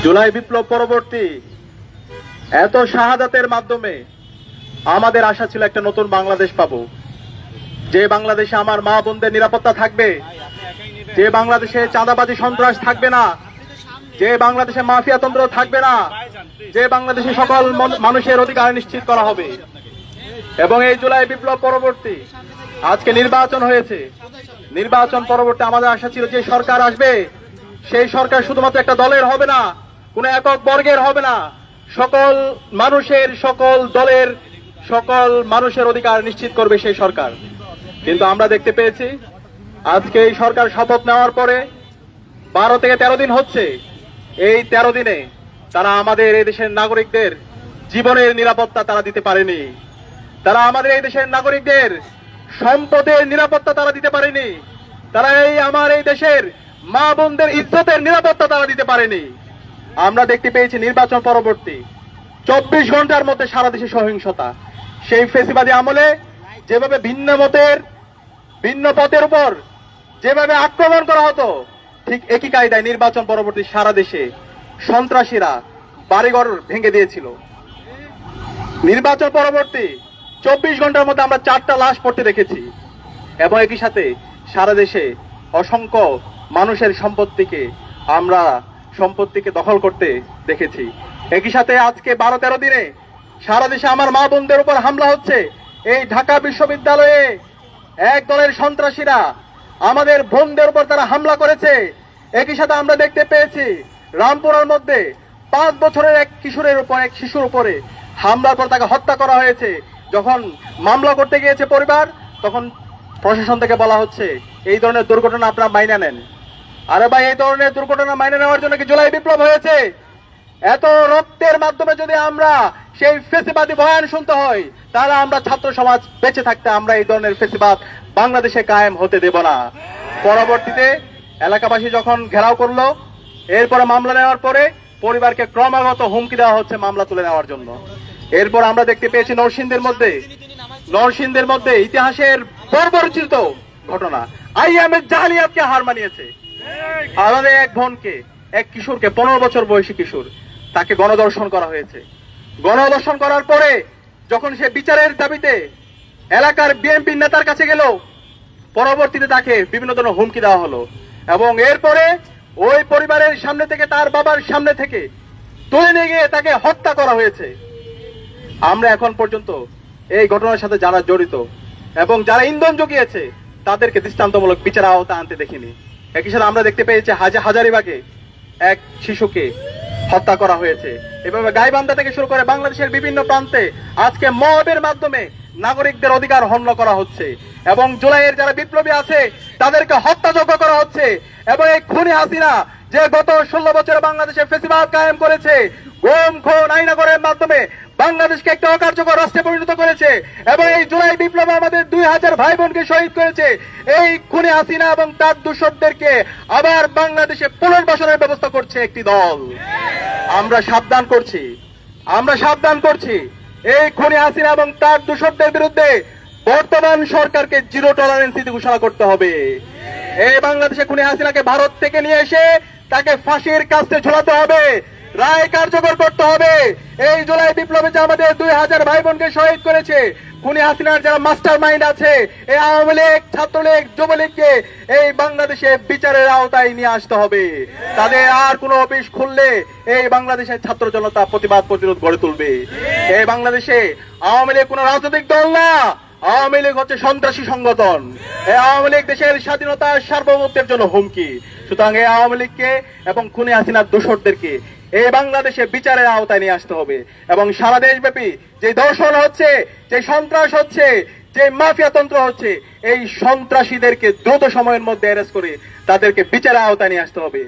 জুলাই বিপ্লব পরবর্তী এত শাহাদাতের মাধ্যমে আমাদের আশা ছিল একটা নতুন বাংলাদেশ পাবো, যে বাংলাদেশে আমার মা বোনদের নিরাপত্তা থাকবে, যে বাংলাদেশে চাঁদাবাজি সন্ত্রাস থাকবে না, যে বাংলাদেশে মাফিয়াতন্ত্র থাকবে না, যে বাংলাদেশে সকল মানুষের অধিকার নিশ্চিত করা হবে। এবং এই জুলাই বিপ্লব পরবর্তী আজকে নির্বাচন হয়েছে। নির্বাচন পরবর্তী আমাদের আশা ছিল যে সরকার আসবে, সেই সরকার শুধুমাত্র একটা দলের হবে না, কোন একক বর্গের হবে না, সকল মানুষের, সকল দলের, সকল মানুষের অধিকার নিশ্চিত করবে সেই সরকার। কিন্তু আমরা দেখতে পেয়েছি আজকে এই সরকার শপথ নেওয়ার পরে 12 থেকে 13 দিন হচ্ছে। এই 13 দিনে তারা আমাদের এই দেশের নাগরিকদের জীবনের নিরাপত্তা তারা দিতে পারেনি। তারা আমাদের এই দেশের নাগরিকদের সম্পদের নিরাপত্তা তারা দিতে পারেনি। তারা আমার এই দেশের মা বোনদের ইজ্জতের নিরাপত্তা তারা দিতে পারেনি। আমরা দেখতে পেয়েছি নির্বাচন পরবর্তী 24 ঘন্টার মধ্যে সারা দেশে সহিংসতা। সেই ফেসিবাদী আমলে যেভাবে ভিন্ন মতের, ভিন্ন পথের উপর যেভাবে আক্রমণ করা হতো, ঠিক একই কায়দায় নির্বাচন পরবর্তী সারা দেশে সন্ত্রাসীরা বাড়িঘর ভেঙে দিয়েছিল। নির্বাচন পরবর্তী 24 ঘন্টার মধ্যে আমরা 4টা লাশ পড়তে দেখেছি এবং একই সাথে সারা দেশে অসংখ্য মানুষের সম্পত্তিকে দখল করতে দেখেছি। একই সাথে আজকে 12-13 দিনে সারা দেশে আমার মা বোনদের উপর হামলা হচ্ছে। এই ঢাকা বিশ্ববিদ্যালয়ে এক দলের সন্ত্রাসীরা আমাদের বোনদের উপর তারা হামলা করেছে। একই সাথে আমরা দেখতে পেয়েছি রামপুরার মধ্যে 5 বছরের এক শিশুর উপরে হামলার পর তাকে হত্যা করা হয়েছে। যখন মামলা করতে গিয়েছে পরিবার, তখন প্রশাসন থেকে বলা হচ্ছে এই ধরনের দুর্ঘটনা আপনারা মাইনা নেন। আরে ভাই, এই ধরনের দুর্ঘটনা মাইনে নেওয়ার জন্য কি জুলাই বিপ্লব হয়েছে? এত রক্তের মাধ্যমে যদি আমরা সেই ফেসিবাদী বয়ান শুনতে হয়, তাহলে আমরা ছাত্র সমাজ বেঁচে থাকতে আমরা এই ধরনের ফেসিবাদ বাংলাদেশে কায়েম হতে দেব না। পরবর্তীতে এলাকাবাসী যখন ঘেরাও করলো, এরপরে মামলা নেওয়ার পরে পরিবারকে ক্রমাগত হুমকি দেওয়া হচ্ছে মামলা তুলে নেওয়ার জন্য। এরপর আমরা দেখতে পেয়েছি নরসিংদীর মধ্যে ইতিহাসের বর্বরচিত ঘটনা, আইএমএ জালিয়াতকে হার মানিয়েছে। আমাদের এক বোনকে, এক কিশোরকে, 15 বছর বয়সী কিশোর, তাকে গণধর্ষণ করা হয়েছে। গণধর্ষণ করার পরে যখন সে বিচারের দাবিতে এলাকার বিএনপি নেতার কাছে গেল, পরবর্তীতে তাকে বিভিন্ন ধরনের হুমকি দেওয়া হলো এবং এরপরে ওই পরিবারের সামনে থেকে, তার বাবার সামনে থেকে তুলে নিয়ে গিয়ে তাকে হত্যা করা হয়েছে। আমরা এখন পর্যন্ত এই ঘটনার সাথে যারা জড়িত এবং যারা ইন্ধন জুগিয়েছে তাদেরকে দৃষ্টান্তমূলক বিচার আওতায় আনতে দেখিনি। একই সাথে আমরা দেখতে পেয়েছি হাজারিবাগে এক শিশুকে হত্যা করা হয়েছে। এভাবে গাইবান্ধা থেকে শুরু করে বাংলাদেশের বিভিন্ন প্রান্তে আজকে মবের মাধ্যমে নাগরিকদের অধিকার হনন করা হচ্ছে এবং জুলাইয়ের যারা বিপ্লবী আছে তাদেরকে হত্যাযজ্ঞ করা হচ্ছে। এবং এই খুনি হাসিনা যে গত 16 বছরে বাংলাদেশে ফেসিবাদ কায়েম করেছে, গুম খুন আইনাগরের মাধ্যমে বাংলাদেশকে একটা অকার্যকর রাষ্ট্রে পরিণত করেছে এবং এই জুলাই বিপ্লবে আমাদের 2000 ভাই বোনকে শহীদ করেছে। এই খুনি হাসিনা এবং তার দূষরদেরকে আবার বাংলাদেশে পুনর্বাসনের ব্যবস্থা করছে একটি দল। আমরা সাবধান করছি এই খুনি হাসিনা এবং তার দূষরদের বিরুদ্ধে বর্তমান সরকারকে জিরো টলারেন্স নীতি ঘোষণা করতে হবে। এই বাংলাদেশে খুনি হাসিনাকে ভারত থেকে নিয়ে এসে তাকে ফাঁসির কাস্টে ঝোলাতে হবে, রায় কার্যকর করতে হবে। এই জুলাই বিপ্লবে যে আমাদের 2000 ভাই বোনকে শহীদ করেছে, খুনি হাসিনার যারা মাস্টার মাইন্ড আছে, এই আওয়ামী লীগ, ছাত্রলীগ, যুবলীগকে এই বাংলাদেশে বিচারের আওতায় নিয়ে আসতে হবে। তাদের আর কোনো অফিস খুললে এই বাংলাদেশের ছাত্র জনতা প্রতিরোধ গড়ে তুলবে। এই বাংলাদেশে আওয়ামী লীগ কোনো রাজনৈতিক দল না, আওয়ামী লীগ হচ্ছে সন্ত্রাসী সংগঠন। এই আওয়ামী লীগ দেশের স্বাধীনতা সার্বভৌমত্বের জন্য হুমকি। সুতরাং এই আওয়ামী লীগকে এবং খুনি হাসিনার দোষরদেরকে এই বাংলাদেশে বিচারের আওতায় নিয়ে আসতে হবে এবং সারা দেশব্যাপী যে ধর্ষণ হচ্ছে, যে সন্ত্রাস হচ্ছে, যে মাফিয়াতন্ত্র হচ্ছে, এই সন্ত্রাসীদেরকে দ্রুত সময়ের মধ্যে অ্যারেস্ট করে তাদেরকে বিচারের আওতায় নিয়ে আসতে হবে।